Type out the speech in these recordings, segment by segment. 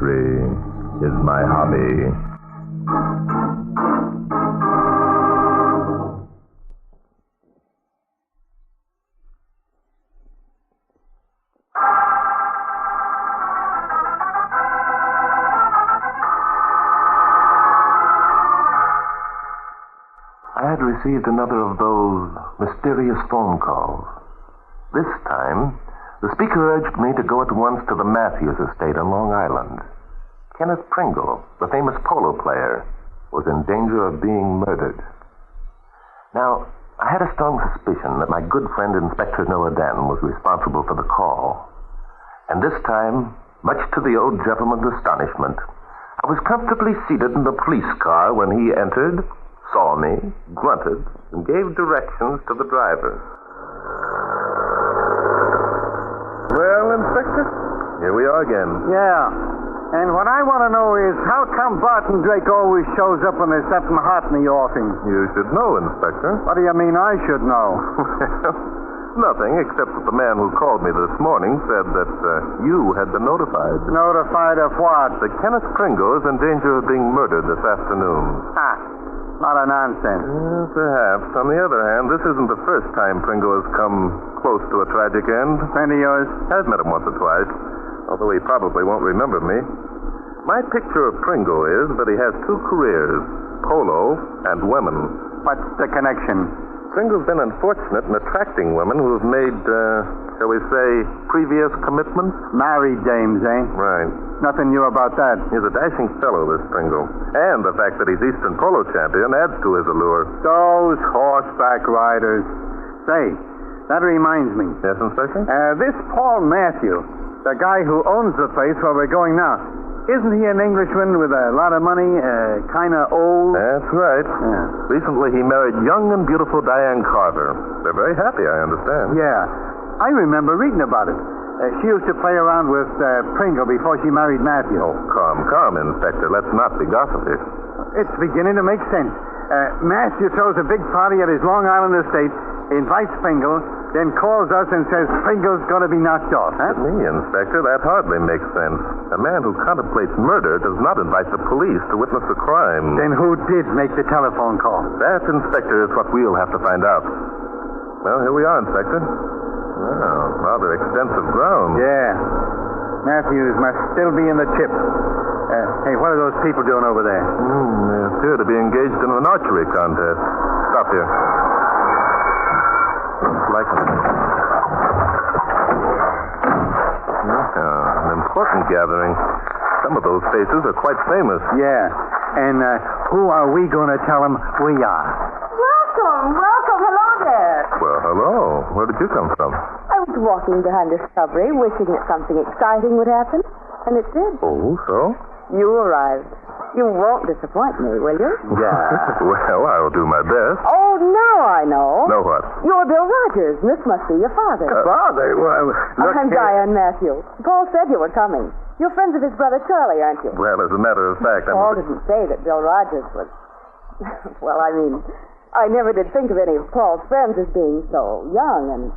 poetry is my hobby. I had received another of those mysterious phone calls. This time, the speaker urged me to go at once to the Matthews estate on Long Island. Kenneth Prengle, the famous polo player, was in danger of being murdered. Now, I had a strong suspicion that my good friend Inspector Noah Dan was responsible for the call. And this time, much to the old gentleman's astonishment, I was comfortably seated in the police car when he entered, saw me, grunted, and gave directions to the driver. Well, Inspector, here we are again. Yeah. And what I want to know is how come Barton Drake always shows up when there's something hot in the offing? You should know, Inspector. What do you mean I should know? Nothing, except that the man who called me this morning said that you had been notified. Notified of what? That Kenneth Prengle is in danger of being murdered this afternoon. Lot of nonsense. Perhaps. On the other hand, this isn't the first time Prengle has come close to a tragic end. Friend of yours? I've met him once or twice, although he probably won't remember me. My picture of Prengle is that he has two careers, polo and women. What's the connection? Pringle's been unfortunate in attracting women who have made, shall we say, previous commitments. Married dames, eh? Right. Nothing new about that. He's a dashing fellow, this Prengle. And the fact that he's Eastern polo champion adds to his allure. Those horseback riders. Say, that reminds me. Yes, Inspector? This Paul Matthew, the guy who owns the place where we're going now, isn't he an Englishman with a lot of money, kind of old? That's right. Yeah. Recently he married young and beautiful Diane Carver. They're very happy, I understand. Yeah. I remember reading about it. She used to play around with Prengle before she married Matthew. Oh, calm, Inspector. Let's not be gossipy. It's beginning to make sense. Matthew throws a big party at his Long Island estate, invites Prengle, then calls us and says Pringle's going to be knocked off. Huh? To me, Inspector, that hardly makes sense. A man who contemplates murder does not invite the police to witness a crime. Then who did make the telephone call? That, Inspector, is what we'll have to find out. Well, here we are, Inspector. Well, rather extensive ground. Yeah. Matthews must still be in the chip. Hey, what are those people doing over there? They appear to be engaged in an archery contest. Stop here. Like it. An important gathering. Some of those faces are quite famous. Yeah. And who are we going to tell them we are? Welcome. Hello there. Well, hello. Where did you come from? I was walking behind Discovery, wishing that something exciting would happen, and it did. Oh, so? You arrived. You won't disappoint me, will you? Yeah. Well, I'll do my best. Oh, now I know. Know what? You're Bill Rogers, and this must be your father. Father? Well, look I'm here. Diane Matthews. Paul said you were coming. You're friends of his brother Charlie, aren't you? Well, as a matter of fact, Paul didn't say that Bill Rogers was... Well, I mean, I never did think of any of Paul's friends as being so young and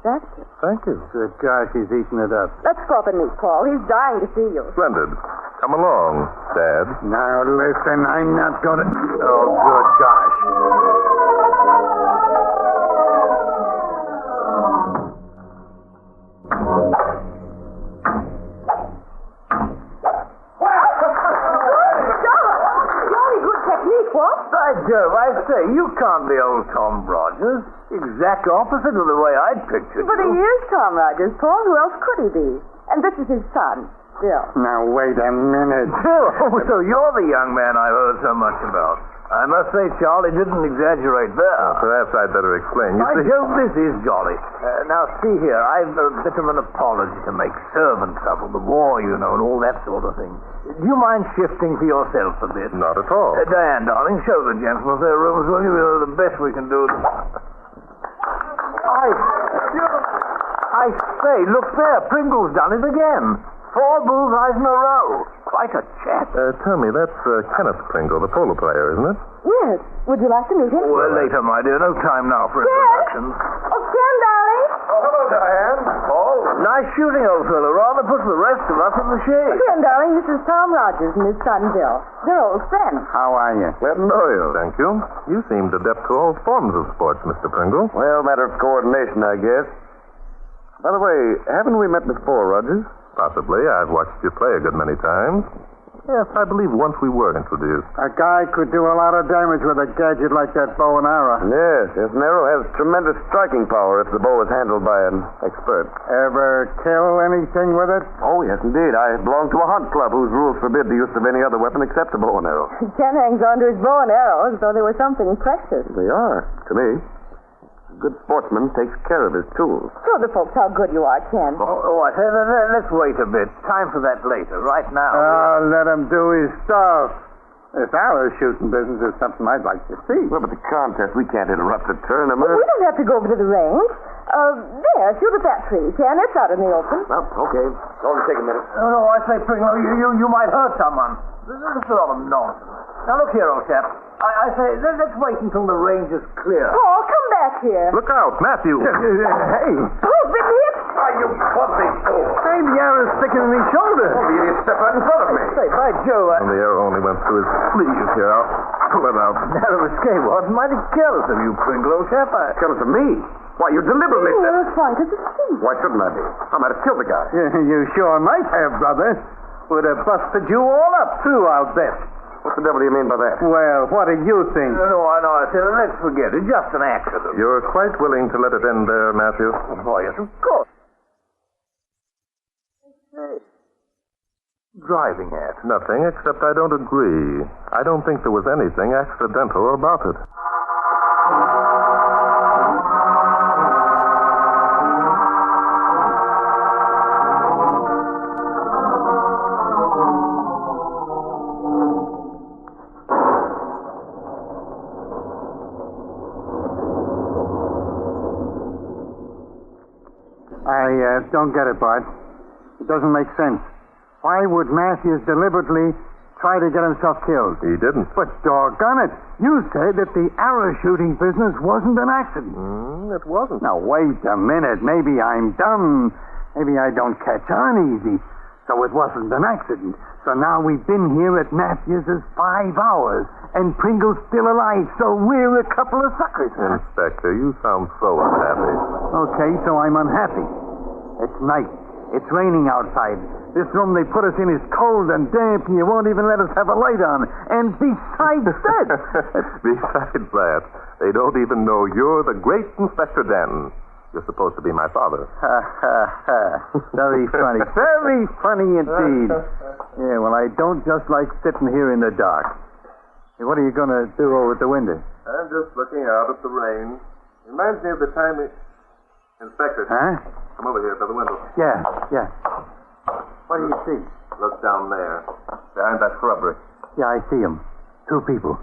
attractive. Thank you. Good gosh, he's eating it up. Let's go up and meet Paul. He's dying to see you. Splendid. Come along, Dad. Now, listen, I'm not going to... Oh, good gosh. Jolly good technique, what? By Jove, I say, you can't be old Tom Rogers. Exact opposite of the way I'd pictured But he you. is Tom Rogers, Paul. Who else could he be? And this is his son, Bill. Now, wait a minute. Bill, so you're the young man I've heard so much about. I must say, Charlie didn't exaggerate there. Perhaps I'd better explain. You By see... Jove, this is jolly. Now, see here, I've a bit of an apology to make. Servant trouble, the war, you know, and all that sort of thing. Do you mind shifting for yourself a bit? Not at all. Diane, darling, show the gentlemen their rooms, will you? The best we can do. I say, look there. Pringle's done it again. 4 bullseyes in a row. Quite a chap. Tell me, that's Kenneth Prengle, the polo player, isn't it? Yes. Would you like to meet him? Well, later, my dear. No time now for Ken? introductions. Oh, Ken, darling. Oh, hello, Diane. Paul. nice shooting, old fellow. Rather puts the rest of us in the shade. Again, darling, this is Tom Rogers and his son Bill. They're old friends. How are you? Glad to know you. Thank you. You seemed adept to all forms of sports, Mr. Prengle. Well, matter of coordination, I guess. By the way, haven't we met before, Rogers? Possibly. I've watched you play a good many times. Yes, I believe once we were introduced. A guy could do a lot of damage with a gadget like that bow and arrow. Yes, an arrow has tremendous striking power if the bow is handled by an expert. Ever kill anything with it? Oh, yes, indeed. I belong to a hunt club whose rules forbid the use of any other weapon except a bow and arrow. Ken hangs on to his bow and arrow as though they were something precious. They are, to me. A good sportsman takes care of his tools. Show the folks how good you are, Ken. I said, let's wait a bit. Time for that later. Right now. Let him do his stuff. This arrow shooting business is something I'd like to see. Well, but the contest, we can't interrupt the tournament. We don't have to go over to the range. There, shoot at that tree, Ken. It's out in the open. Well, okay. It's only take a minute. No, I say, Pringle, you might hurt someone. This is a lot of nonsense. Now, look here, old chap. I say, let's wait until the range is clear. Paul, come back here. Look out, Matthew. Hey. Who's been hit? Why, you clumsy fool. Hey, the arrow's sticking in his shoulder. Oh, the idiot stepped right in front of me. Say, by Joe, And the arrow only went through his sleeve here. I'll pull it out. narrow escape. What mighty careless of you, Pringle, old chap. Careless of me? Why, you deliberately Oh, said... we're trying to deceive. Why shouldn't I be? I might have killed the guy. You sure might have, brother. Would have busted you all up, too, I'll bet. What the devil do you mean by that? Well, what do you think? No, I said, let's forget it. Just an accident. You're quite willing to let it end there, Matthew? Oh, yes, of course. Hey, driving at? Nothing, except I don't agree. I don't think there was anything accidental about it. I don't get it, Bart. It doesn't make sense. Why would Matthews deliberately try to get himself killed? He didn't. But doggone it, you said that the arrow shooting business wasn't an accident. It wasn't. Now, wait a minute. Maybe I'm dumb. Maybe I don't catch on easy. So it wasn't an accident. So now we've been here at Matthews's 5 hours, and Pringle's still alive, so we're a couple of suckers, huh? Inspector, you sound so unhappy. Okay, so I'm unhappy. It's night. It's raining outside. This room they put us in is cold and damp, and you won't even let us have a light on. And besides that... Besides that, they don't even know you're the great Inspector Danton. You're supposed to be my father. Ha, ha, ha. Very funny. Very funny indeed. Yeah, well, I don't just like sitting here in the dark. Hey, what are you going to do over at the window? I'm just looking out at the rain. Reminds me of the time we... Inspector. Huh? Come over here by the window. Yeah. What do you see? Look down there. Behind that shrubbery. Yeah, I see them. 2 people.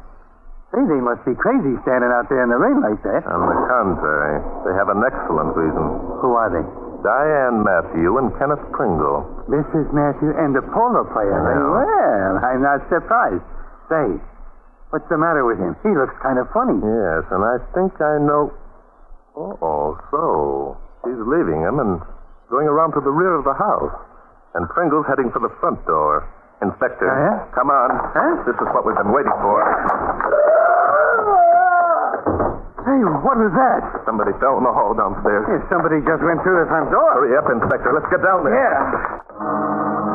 Hey, they must be crazy standing out there in the rain like that. On the contrary, they have an excellent reason. Who are they? Diane Matthew and Kenneth Prengle. Mrs. Matthew and the polo player. Yeah. Well, I'm not surprised. Say, what's the matter with him? He looks kind of funny. Yes, and I think I know... Oh, so she's leaving him and going around to the rear of the house. And Pringle's heading for the front door. Inspector, come on. Huh? This is what we've been waiting for. Hey, what was that? Somebody fell in the hall downstairs. Hey, somebody just went through the front door. Hurry up, Inspector. Let's get down there. Yeah.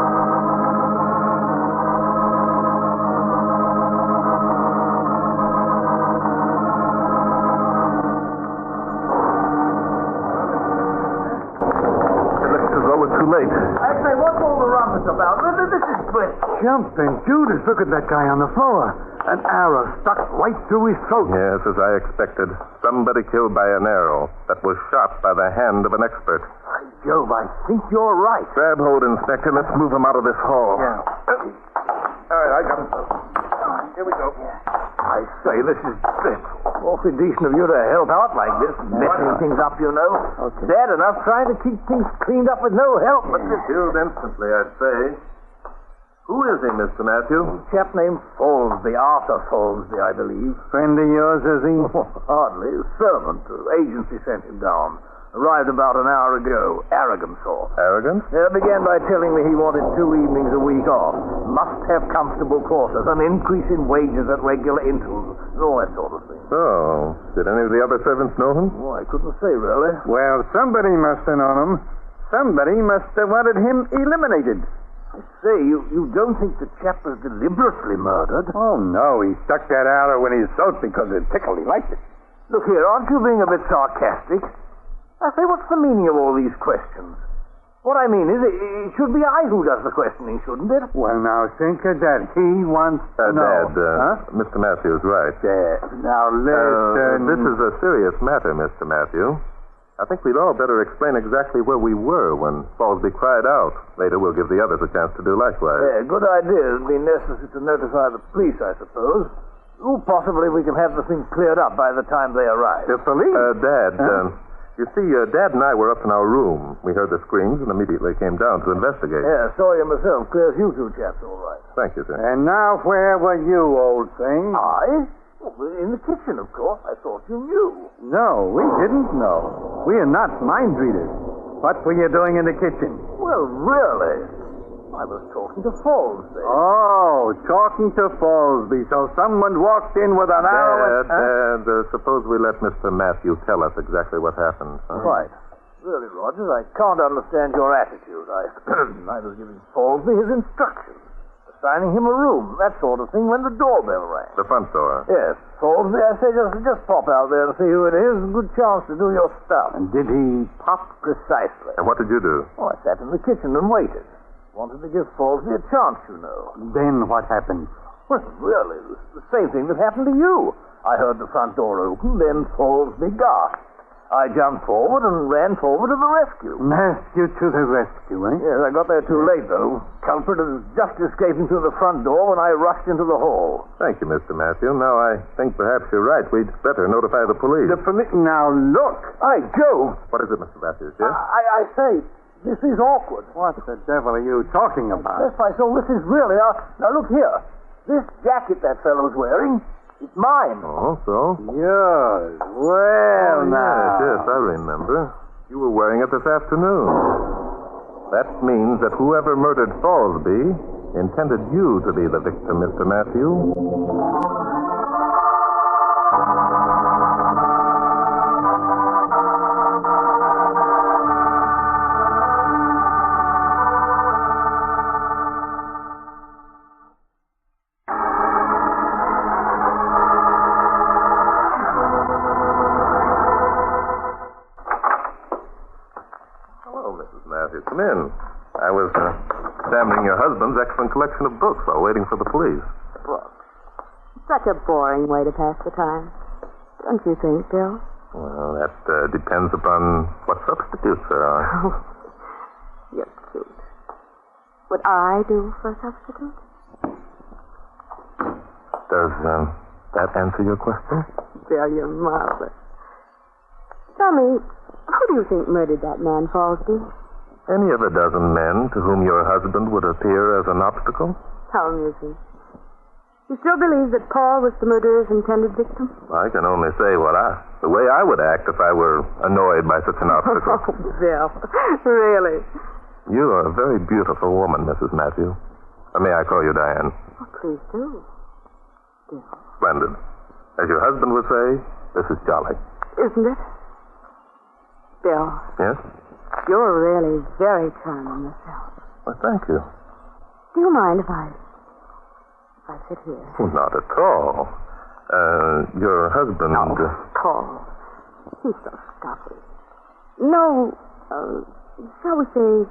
It looks as though we're too late. I say, what's all the rumpus about? This is split. Jumping Judas, look at that guy on the floor. An arrow stuck right through his throat. Yes, as I expected. Somebody killed by an arrow that was shot by the hand of an expert. By Jove, I think you're right. Grab hold, Inspector. Let's move him out of this hall. All right, I got him. Here we go. I say, this is awfully decent of you to help out like this, messing things up, you know. Okay. Bad enough trying to keep things cleaned up with no help, but this Killed instantly, I'd say. Who is he, Mr. Matthew? chap named Folsby, Arthur Folsby, I believe. Friend of yours, is he? Hardly. Servant. Agency sent him down. Arrived about an hour ago. Arrogant sort. Arrogant? Began by telling me he wanted 2 evenings a week off. Must have comfortable quarters, an increase in wages at regular intervals, and all that sort of thing. Oh, did any of the other servants know him? Oh, I couldn't say, really. Well, somebody must have known him. Somebody must have wanted him eliminated. I say, you don't think the chap was deliberately murdered? Oh, no, he stuck that out when he's throat because it tickled. He liked it. Look here, aren't you being a bit sarcastic? I say, what's the meaning of all these questions? What I mean is, it should be I who does the questioning, shouldn't it? Well, now, think of that. He wants to know. Dad, Mr. Matthews, right. Dad, now listen. This is a serious matter, Mr. Matthew. I think we'd all better explain exactly where we were when Fallsby cried out. Later, we'll give the others a chance to do likewise. Yeah, good idea. It'd be necessary to notify the police, I suppose. Oh, possibly we can have the thing cleared up by the time they arrive. The police? Dad, you see, Dad and I were up in our room. We heard the screams and immediately came down to investigate. Yeah, saw you myself. Clear as you two chaps, all right. Thank you, sir. And now, where were you, old thing? I? Well, in the kitchen, of course. I thought you knew. No, we didn't know. We are not mind readers. What were you doing in the kitchen? Well, really? I was talking to Fallsby. Oh, talking to Fallsby. So someone walked in with an arrow. Dad, suppose we let Mr. Matthew tell us exactly what happened. Huh? Quite. Really, Rogers, I can't understand your attitude. I was giving Fallsby his instructions. Assigning him a room, that sort of thing, when the doorbell rang. The front door? Yes. Fallsby, I say, just pop out there and see who it is. A good chance to do your stuff. And did he pop? Precisely. And what did you do? Oh, I sat in the kitchen and waited. Wanted to give Fallsby a chance, you know. Then what happened? Well, really, it was the same thing that happened to you. I heard the front door open, then Fallsby gasped. I jumped forward and ran forward to the rescue. Matthew to the rescue, eh? Yes, I got there too late, though. Culprit was just escaping through the front door when I rushed into the hall. Thank you, Mr. Matthew. Now, I think perhaps you're right. We'd better notify the police. The police? Now, look. Hey, Joe. What is it, Mr. Matthews, yes? I say, this is awkward. What the devil are you talking about? Yes, I saw this is really... Now, look here. This jacket that fellow's wearing... It's mine. Oh, so? Yours. Well, now. Yes, I remember. You were wearing it this afternoon. That means that whoever murdered Fallsby intended you to be the victim, Mr. Matthew. Come in. I was examining your husband's excellent collection of books while waiting for the police. Books. Such a boring way to pass the time. Don't you think, Bill? Well, that depends upon what substitutes there are. Oh, you're cute. Would I do for a substitute? Does that answer your question? Bill, you're marvelous. Tell me, who do you think murdered that man, Fallsby? Any of a dozen men to whom your husband would appear as an obstacle? How amusing. You still believe that Paul was the murderer's intended victim? I can only say the way I would act if I were annoyed by such an obstacle. Oh, Bill, really? You are a very beautiful woman, Mrs. Matthew. Or may I call you Diane? Oh, please do. Bill. Splendid. As your husband would say, this is jolly. Isn't it? Bill. Yes? You're really very charming yourself. Well, thank you. Do you mind if I sit here? Well, not at all. Your husband... No, Paul. He's so stuffy. No, shall we say,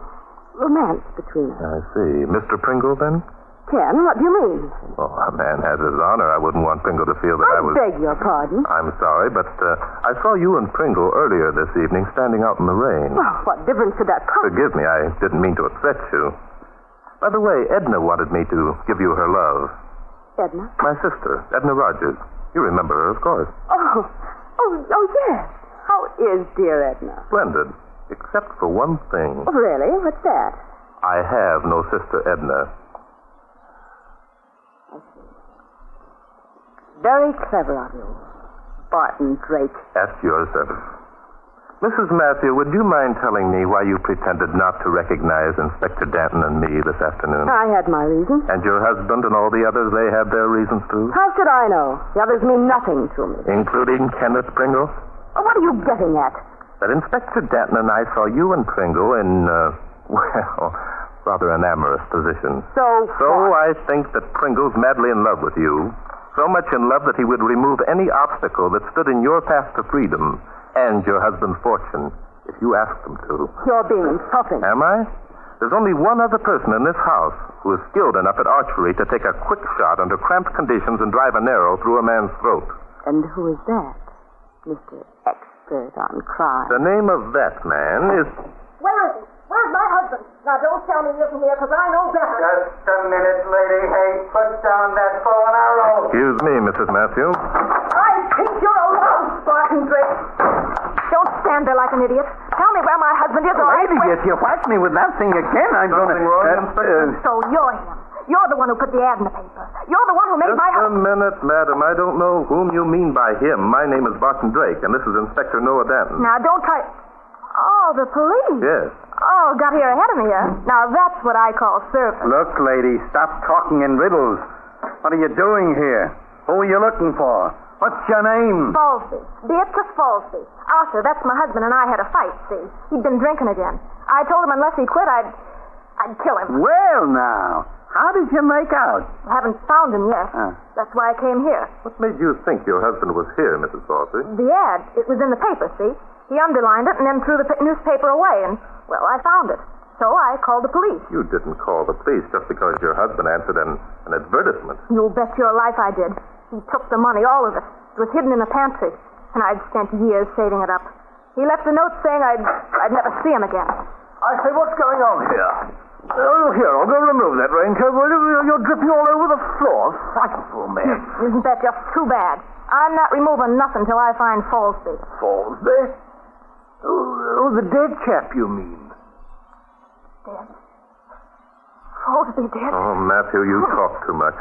romance between us. I see. Mr. Prengle, then? Ken, what do you mean? Oh, a man has his honor. I wouldn't want Prengle to feel that I was... I beg your pardon. I'm sorry, but I saw you and Prengle earlier this evening standing out in the rain. Well, what difference could that make? Forgive me, I didn't mean to upset you. By the way, Edna wanted me to give you her love. Edna? My sister, Edna Rogers. You remember her, of course. Oh, yes. How is dear Edna? Splendid. Except for one thing. Oh, really? What's that? I have no sister Edna. I see. Very clever of you, Barton Drake. At your service. Mrs. Matthew, would you mind telling me why you pretended not to recognize Inspector Danton and me this afternoon? I had my reasons. And your husband and all the others, they had their reasons too? How should I know? The others mean nothing to me. Including Kenneth Prengle? Oh, what are you getting at? That Inspector Danton and I saw you and Prengle in, rather an amorous position. So I think that Pringle's madly in love with you. So much in love that he would remove any obstacle that stood in your path to freedom and your husband's fortune if you asked him to. You're being insulting. Am I? There's only one other person in this house who is skilled enough at archery to take a quick shot under cramped conditions and drive an arrow through a man's throat. And who is that, Mr. Expert on Crime? The name of that man is... Where is he? Where's my husband? Now, don't tell me he isn't here, because I know better. Just a minute, lady. Hey, put down that bow and arrow. Excuse me, Mrs. Matthew. I think you're a louse, Barton Drake. Don't stand there like an idiot. Tell me where my husband is, or I Lady, if you whack me with that thing again, I'm going to... Something wrong, Inspector? So you're him. You're the one who put the ad in the paper. You're the one who made Just my a husband... minute, madam. I don't know whom you mean by him. My name is Barton Drake, and this is Inspector Noah Danton. Now, don't try... Oh, the police. Yes. Oh, got here ahead of me, huh? Now, that's what I call service. Look, lady, stop talking in riddles. What are you doing here? Who are you looking for? What's your name? Falsby. Beatrice Falsby. Arthur, that's my husband, and I had a fight, see? He'd been drinking again. I told him unless he quit, I'd kill him. Well, now, how did you make out? I haven't found him yet. That's why I came here. What made you think your husband was here, Mrs. Falsby? The ad, it was in the paper, see? He underlined it and then threw the newspaper away, and, well, I found it. So I called the police. You didn't call the police just because your husband answered an advertisement. You'll bet your life I did. He took the money, all of it. It was hidden in the pantry, and I'd spent years saving it up. He left a note saying I'd never see him again. I say, what's going on here? Oh, here, I'll go remove that raincoat. You're dripping all over the floor. Frightful, man. Isn't that just too bad? I'm not removing nothing till I find Falsby. Falsby? Oh, the dead chap, you mean? Dead? Falsby dead? Oh, Matthew, you talk too much.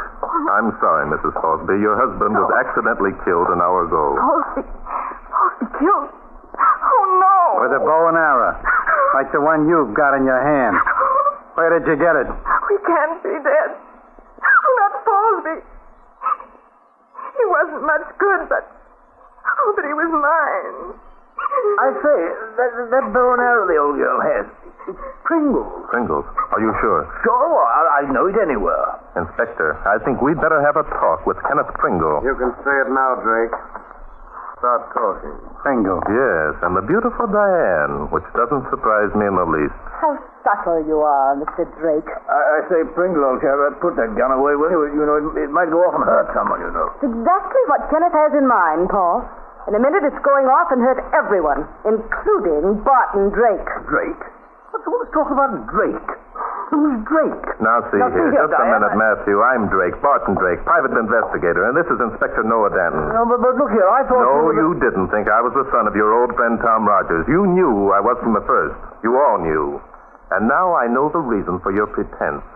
I'm sorry, Mrs. Falsby. Your husband was accidentally killed an hour ago. Falsby killed? Oh, no. With a bow and arrow, like the one you've got in your hand. Where did you get it? We can't be dead. Not Falsby. He wasn't much good, but he was mine. I say, that bow and arrow the old girl has, it's Pringle's. Pringle's? Are you sure? Sure, I know it anywhere. Inspector, I think we'd better have a talk with Kenneth Prengle. You can say it now, Drake. Start talking. Pringle. Yes, and the beautiful Diane, which doesn't surprise me in the least. How subtle you are, Mr. Drake. I say, Pringle, old chap, put that gun away, will you? You know, it might go off and hurt someone, you know. It's exactly what Kenneth has in mind, Paul. In a minute, it's going off and hurt everyone, including Barton Drake. Drake? What's all this talk about Drake? Who's Drake? Now, see here. Just a minute, Matthew. I'm Drake, Barton Drake, private investigator, and this is Inspector Noah Danton. No, but look here, I thought... No, you didn't think I was the son of your old friend Tom Rogers. You knew who I was from the first. You all knew. And now I know the reason for your pretense.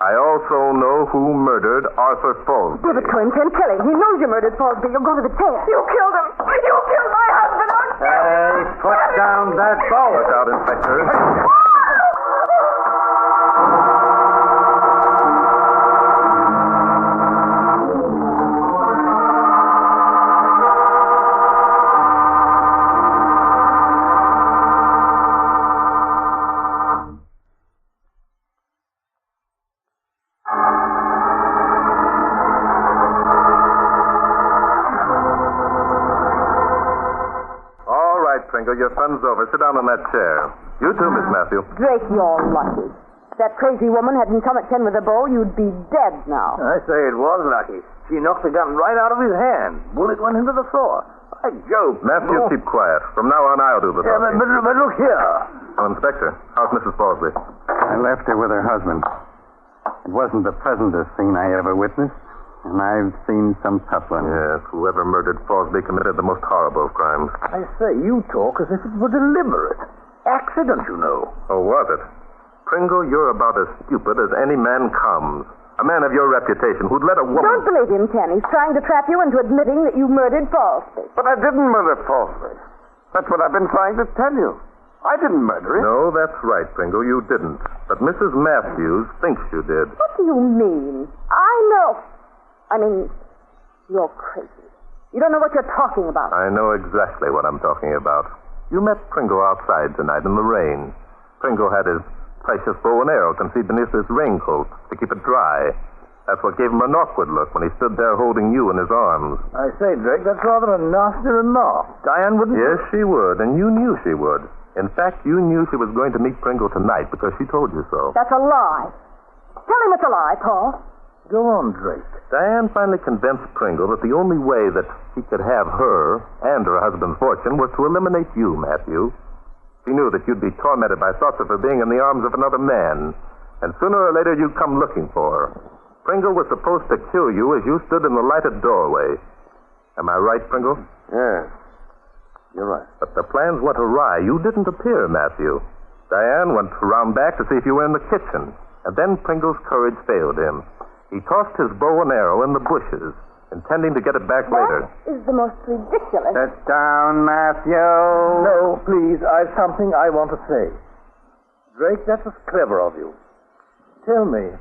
I also know who murdered Arthur Falsby. Give it to him, Ken. Kill him. He knows you murdered Falsby. You'll go to the chair. You killed him. You killed my husband. Hey, put down that bow. Look out, Inspector. Pringle, your fun's over. Sit down on that chair. You too, Miss Matthew. Drake, you're lucky. If that crazy woman hadn't come at Ken with a bow, you'd be dead now. I say it was lucky. She knocked the gun right out of his hand. Bullet went into the floor. By Jove. Matthew, keep quiet. From now on, I'll do the Yeah, talking. but look here. Oh, Inspector, how's Mrs. Falsby? I left her with her husband. It wasn't the pleasantest scene I ever witnessed, and I've seen some tough ones. Yes, whoever murdered Falsby committed the most horrible of crimes. I say, you talk as if it were deliberate. Accident, you know. Oh, was it? Pringle, you're about as stupid as any man comes. A man of your reputation who'd let a woman... Don't believe him, Ken. He's trying to trap you into admitting that you murdered Falsby. But I didn't murder Falsby. That's what I've been trying to tell you. I didn't murder him. No, that's right, Pringle. You didn't. But Mrs. Matthews thinks you did. What do you mean? I know. I mean, you're crazy. You don't know what you're talking about. I know exactly what I'm talking about. You met Pringle outside tonight in the rain. Pringle had his precious bow and arrow concealed beneath his raincoat to keep it dry. That's what gave him an awkward look when he stood there holding you in his arms. I say, Drake, that's rather a nasty remark. Diane wouldn't... Yes, she would, and you knew she would. In fact, you knew she was going to meet Pringle tonight because she told you so. That's a lie. Tell him it's a lie, Paul. Go on, Drake. Diane finally convinced Pringle that the only way that he could have her and her husband's fortune was to eliminate you, Matthew. She knew that you'd be tormented by thoughts of her being in the arms of another man, and sooner or later you'd come looking for her. Pringle was supposed to kill you as you stood in the lighted doorway. Am I right, Pringle? Yes. You're right. But the plans went awry. You didn't appear, Matthew. Diane went around back to see if you were in the kitchen, and then Pringle's courage failed him. He tossed his bow and arrow in the bushes, intending to get it back later. That is the most ridiculous... Sit down, Matthew. No, please, I've something I want to say. Drake, that was clever of you. Tell me,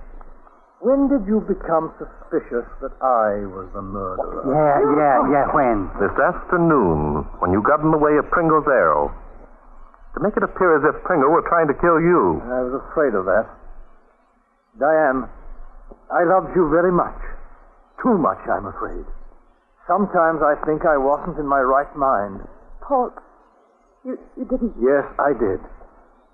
when did you become suspicious that I was the murderer? Yeah, when? This afternoon, when you got in the way of Pringle's arrow, to make it appear as if Pringle were trying to kill you. I was afraid of that. Diane, I loved you very much. Too much, I'm afraid. Sometimes I think I wasn't in my right mind. Paul, you didn't... Yes, I did.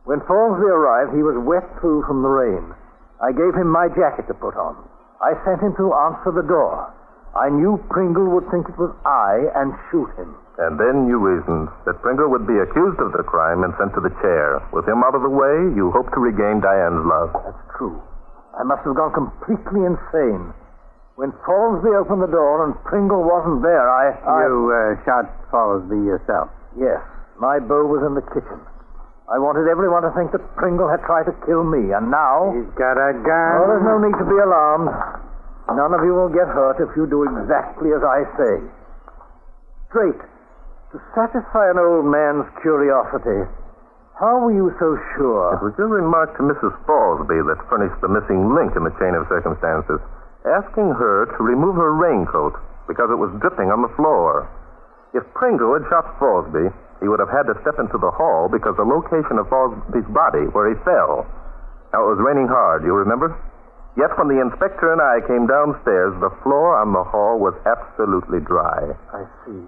When Fallsley arrived, he was wet through from the rain. I gave him my jacket to put on. I sent him to answer the door. I knew Pringle would think it was I and shoot him. And then you reasoned that Pringle would be accused of the crime and sent to the chair. With him out of the way, you hoped to regain Diane's love. That's true. I must have gone completely insane. When Fallsby opened the door and Pringle wasn't there, You shot Fallsby yourself. Yes, my bow was in the kitchen. I wanted everyone to think that Pringle had tried to kill me, and now... He's got a gun. Oh, there's no need to be alarmed. None of you will get hurt if you do exactly as I say. Straight, to satisfy an old man's curiosity, how were you so sure? It was your remark to Mrs. Fallsby that furnished the missing link in the chain of circumstances, asking her to remove her raincoat because it was dripping on the floor. If Pringle had shot Fallsby, he would have had to step into the hall because the location of Fallsby's body where he fell. Now, it was raining hard, you remember? Yet when the inspector and I came downstairs, the floor on the hall was absolutely dry. I see.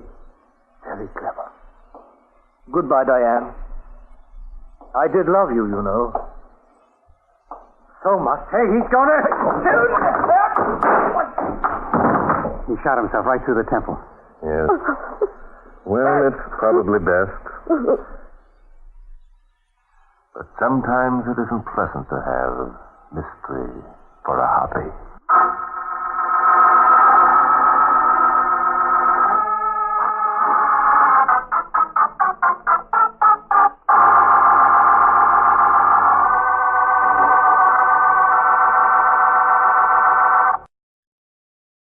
Very clever. Goodbye, Diane. I did love you, you know. So much. Hey, he's gonna... He shot himself right through the temple. Yes. Well, it's probably best. But sometimes it isn't pleasant to have mystery for a hobby.